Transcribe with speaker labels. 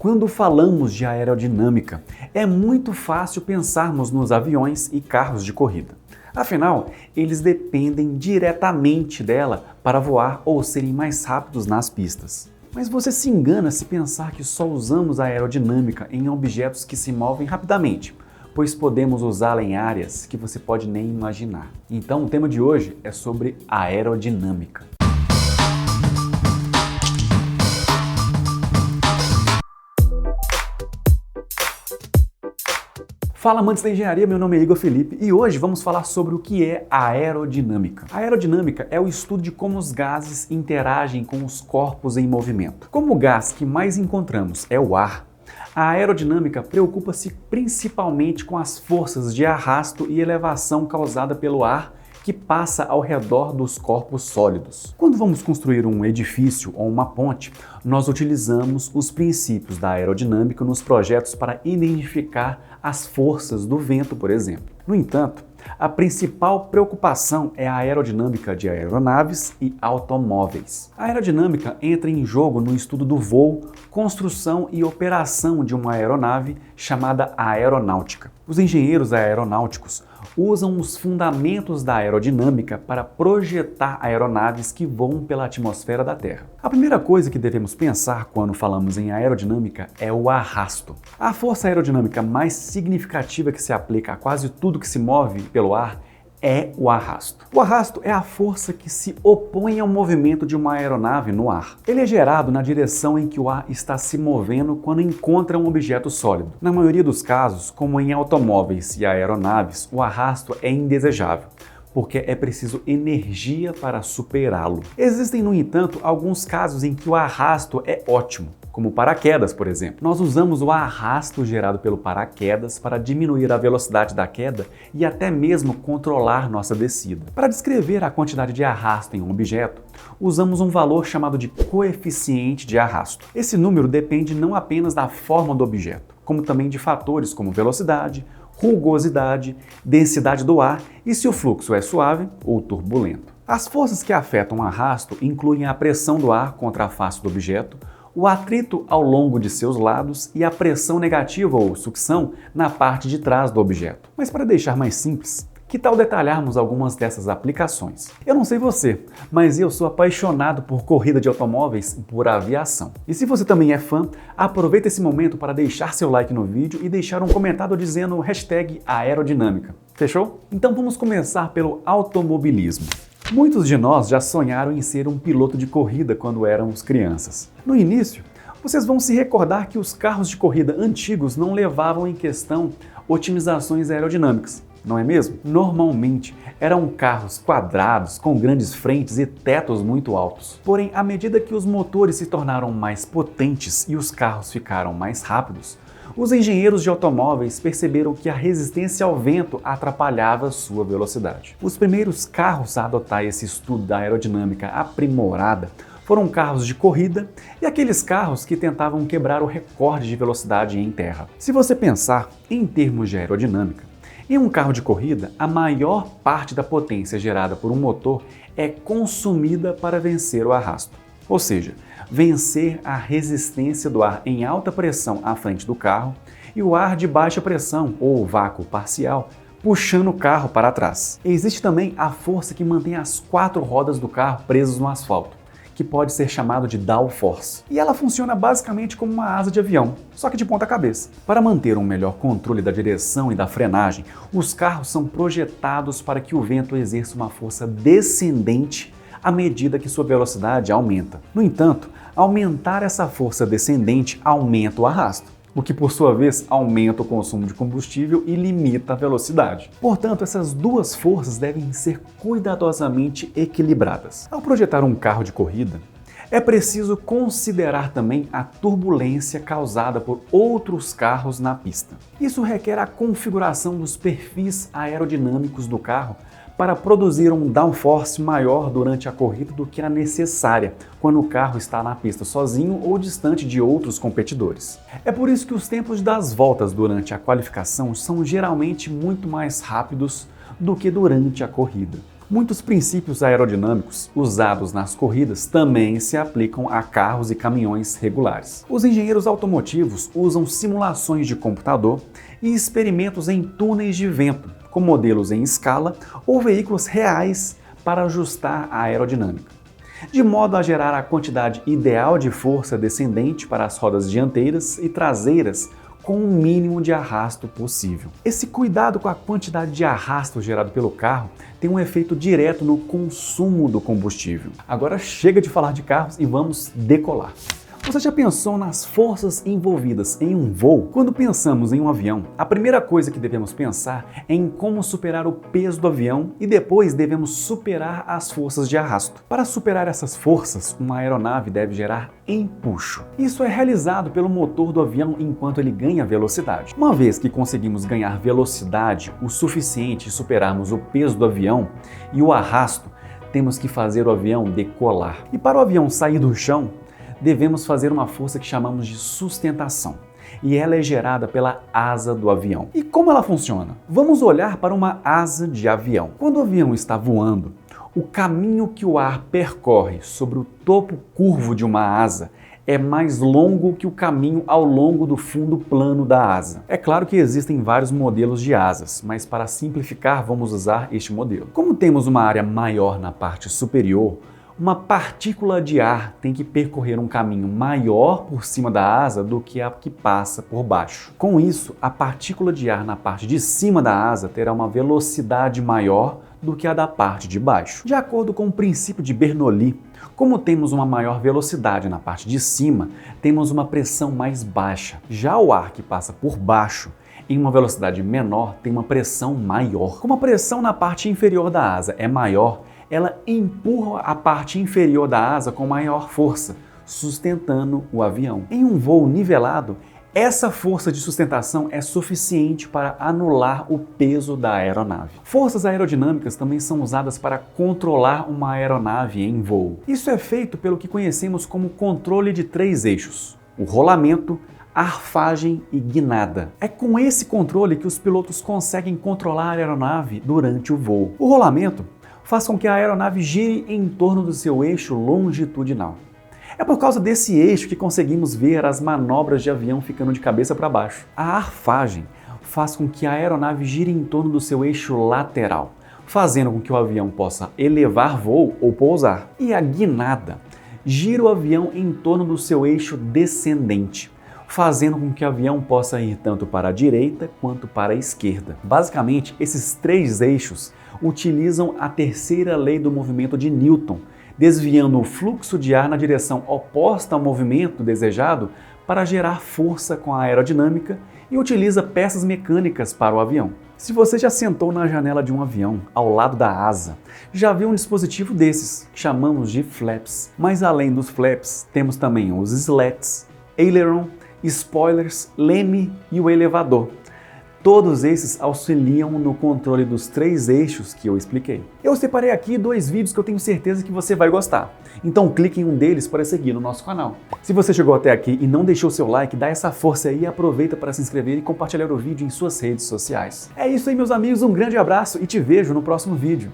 Speaker 1: Quando falamos de aerodinâmica, é muito fácil pensarmos nos aviões e carros de corrida. Afinal, eles dependem diretamente dela para voar ou serem mais rápidos nas pistas. Mas você se engana se pensar que só usamos a aerodinâmica em objetos que se movem rapidamente, pois podemos usá-la em áreas que você pode nem imaginar. Então, o tema de hoje é sobre aerodinâmica. Fala, amantes da engenharia, meu nome é Igor Felipe e hoje vamos falar sobre o que é a aerodinâmica. A aerodinâmica é o estudo de como os gases interagem com os corpos em movimento. Como o gás que mais encontramos é o ar, a aerodinâmica preocupa-se principalmente com as forças de arrasto e elevação causada pelo ar que passa ao redor dos corpos sólidos. Quando vamos construir um edifício ou uma ponte, nós utilizamos os princípios da aerodinâmica nos projetos para identificar as forças do vento, por exemplo. No entanto, a principal preocupação é a aerodinâmica de aeronaves e automóveis. A aerodinâmica entra em jogo no estudo do voo, construção e operação de uma aeronave chamada aeronáutica. Os engenheiros aeronáuticos usam os fundamentos da aerodinâmica para projetar aeronaves que voam pela atmosfera da Terra. A primeira coisa que devemos pensar quando falamos em aerodinâmica é o arrasto. A força aerodinâmica mais significativa que se aplica a quase tudo que se move pelo ar é o arrasto. O arrasto é a força que se opõe ao movimento de uma aeronave no ar. Ele é gerado na direção em que o ar está se movendo quando encontra um objeto sólido. Na maioria dos casos, como em automóveis e aeronaves, o arrasto é indesejável, porque é preciso energia para superá-lo. Existem, no entanto, alguns casos em que o arrasto é ótimo, como paraquedas, por exemplo. Nós usamos o arrasto gerado pelo paraquedas para diminuir a velocidade da queda e até mesmo controlar nossa descida. Para descrever a quantidade de arrasto em um objeto, usamos um valor chamado de coeficiente de arrasto. Esse número depende não apenas da forma do objeto, como também de fatores como velocidade, rugosidade, densidade do ar e se o fluxo é suave ou turbulento. As forças que afetam o arrasto incluem a pressão do ar contra a face do objeto, o atrito ao longo de seus lados e a pressão negativa ou sucção na parte de trás do objeto. Mas para deixar mais simples, que tal detalharmos algumas dessas aplicações? Eu não sei você, mas eu sou apaixonado por corrida de automóveis e por aviação. E se você também é fã, aproveita esse momento para deixar seu like no vídeo e deixar um comentário dizendo #aerodinâmica. Fechou? Então vamos começar pelo automobilismo. Muitos de nós já sonharam em ser um piloto de corrida quando éramos crianças. No início, vocês vão se recordar que os carros de corrida antigos não levavam em questão otimizações aerodinâmicas, não é mesmo? Normalmente eram carros quadrados com grandes frentes e tetos muito altos. Porém, à medida que os motores se tornaram mais potentes e os carros ficaram mais rápidos, os engenheiros de automóveis perceberam que a resistência ao vento atrapalhava sua velocidade. Os primeiros carros a adotar esse estudo da aerodinâmica aprimorada foram carros de corrida e aqueles carros que tentavam quebrar o recorde de velocidade em terra. Se você pensar em termos de aerodinâmica, em um carro de corrida, a maior parte da potência gerada por um motor é consumida para vencer o arrasto. Ou seja, vencer a resistência do ar em alta pressão à frente do carro e o ar de baixa pressão, ou vácuo parcial, puxando o carro para trás. Existe também a força que mantém as 4 rodas do carro presas no asfalto, que pode ser chamado de downforce. E ela funciona basicamente como uma asa de avião, só que de ponta cabeça. Para manter um melhor controle da direção e da frenagem, os carros são projetados para que o vento exerça uma força descendente à medida que sua velocidade aumenta. No entanto, aumentar essa força descendente aumenta o arrasto, o que por sua vez aumenta o consumo de combustível e limita a velocidade. Portanto, essas duas forças devem ser cuidadosamente equilibradas. Ao projetar um carro de corrida, é preciso considerar também a turbulência causada por outros carros na pista. Isso requer a configuração dos perfis aerodinâmicos do carro para produzir um downforce maior durante a corrida do que a necessária quando o carro está na pista sozinho ou distante de outros competidores. É por isso que os tempos das voltas durante a qualificação são geralmente muito mais rápidos do que durante a corrida. Muitos princípios aerodinâmicos usados nas corridas também se aplicam a carros e caminhões regulares. Os engenheiros automotivos usam simulações de computador e experimentos em túneis de vento, com modelos em escala ou veículos reais para ajustar a aerodinâmica, de modo a gerar a quantidade ideal de força descendente para as rodas dianteiras e traseiras com o mínimo de arrasto possível. Esse cuidado com a quantidade de arrasto gerado pelo carro tem um efeito direto no consumo do combustível. Agora chega de falar de carros e vamos decolar. Você já pensou nas forças envolvidas em um voo? Quando pensamos em um avião, a primeira coisa que devemos pensar é em como superar o peso do avião e depois devemos superar as forças de arrasto. Para superar essas forças, uma aeronave deve gerar empuxo. Isso é realizado pelo motor do avião enquanto ele ganha velocidade. Uma vez que conseguimos ganhar velocidade o suficiente e superarmos o peso do avião e o arrasto, temos que fazer o avião decolar. E para o avião sair do chão, devemos fazer uma força que chamamos de sustentação, e ela é gerada pela asa do avião. E como ela funciona? Vamos olhar para uma asa de avião. Quando o avião está voando, o caminho que o ar percorre sobre o topo curvo de uma asa é mais longo que o caminho ao longo do fundo plano da asa. É claro que existem vários modelos de asas, mas para simplificar vamos usar este modelo. Como temos uma área maior na parte superior, uma partícula de ar tem que percorrer um caminho maior por cima da asa do que a que passa por baixo. Com isso, a partícula de ar na parte de cima da asa terá uma velocidade maior do que a da parte de baixo. De acordo com o princípio de Bernoulli, como temos uma maior velocidade na parte de cima, temos uma pressão mais baixa. Já o ar que passa por baixo, em uma velocidade menor, tem uma pressão maior. Como a pressão na parte inferior da asa é maior, ela empurra a parte inferior da asa com maior força, sustentando o avião. Em um voo nivelado, essa força de sustentação é suficiente para anular o peso da aeronave. Forças aerodinâmicas também são usadas para controlar uma aeronave em voo. Isso é feito pelo que conhecemos como controle de 3 eixos: o rolamento, arfagem e guinada. É com esse controle que os pilotos conseguem controlar a aeronave durante o voo. O rolamento faz com que a aeronave gire em torno do seu eixo longitudinal. É por causa desse eixo que conseguimos ver as manobras de avião ficando de cabeça para baixo. A arfagem faz com que a aeronave gire em torno do seu eixo lateral, fazendo com que o avião possa elevar voo ou pousar. E a guinada gira o avião em torno do seu eixo descendente, fazendo com que o avião possa ir tanto para a direita quanto para a esquerda. Basicamente, esses 3 eixos utilizam a terceira lei do movimento de Newton, desviando o fluxo de ar na direção oposta ao movimento desejado para gerar força com a aerodinâmica e utiliza peças mecânicas para o avião. Se você já sentou na janela de um avião, ao lado da asa, já viu um dispositivo desses, que chamamos de flaps. Mas além dos flaps, temos também os slats, aileron, spoilers, leme e o elevador. Todos esses auxiliam no controle dos 3 eixos que eu expliquei. Eu separei aqui 2 vídeos que eu tenho certeza que você vai gostar. Então clique em um deles para seguir no nosso canal. Se você chegou até aqui e não deixou seu like, dá essa força aí e aproveita para se inscrever e compartilhar o vídeo em suas redes sociais. É isso aí, meus amigos, um grande abraço e te vejo no próximo vídeo.